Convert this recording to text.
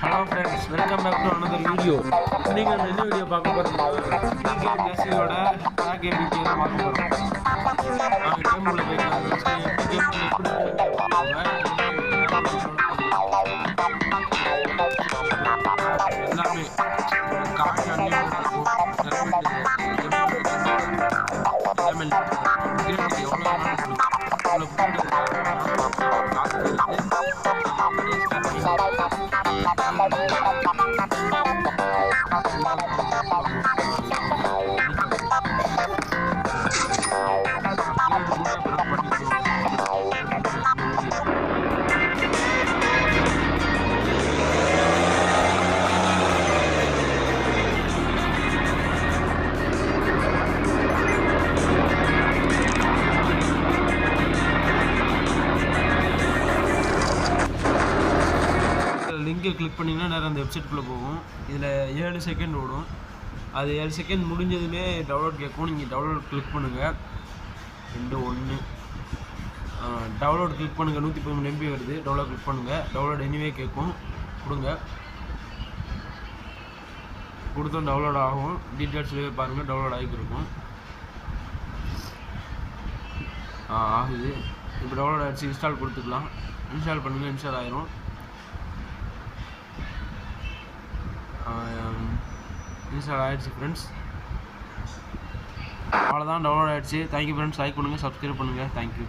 Hello friends, welcome back to another video. இன்னைக்கு நம்ம என்ன வீடியோ பார்க்க போறோம்னா இன்கேம் ஜெர்சியோட பேக் கேமிங் தான் பார்க்க போறோம். கேம் உள்ள போய்க்கலாம். கேம் எப்படி எல்லாமே காய் அன்லிமிட்டட் இருக்கும். லிங்கை கிளிக் பண்ணிங்கன்னா நேரம் அந்த வெப்சைட்குள்ளே போகும். இதில் 7 செகண்ட் ஓடும். அது 7 செகண்ட் முடிஞ்சதுமே டவுன்லோட் கேட்கும். நீங்கள் டவுன்லோட் கிளிக் பண்ணுங்கள். 2 1 டவுன்லோட் கிளிக் பண்ணுங்கள். 113 MB வருது. டவுன்லோட் கிளிக் பண்ணுங்கள். டவுன்லோட் எனிவே கேட்கும். கொடுங்க. கொடுத்தோம் டவுன்லோட் ஆகும். டீட்டெயில்ஸ்லேயே பாருங்கள். டவுன்லோட் ஆகிட்டு இருக்கும். ஆகுது. இப்போ டவுன்லோட் ஆகிடுச்சு. இன்ஸ்டால் கொடுத்துக்கலாம். இன்ஸ்டால் பண்ணுங்கள். இன்ஸ்டால் ஆயிரும். இன்ஸ்டால் ஆகிடுச்சு ஃப்ரெண்ட்ஸ். அவ்வளோதான், டவுன்லோட் ஆகிடுச்சு. Thank you friends. லைக் பண்ணுங்கள், சப்ஸ்கிரைப் பண்ணுங்கள். தேங்க்யூ.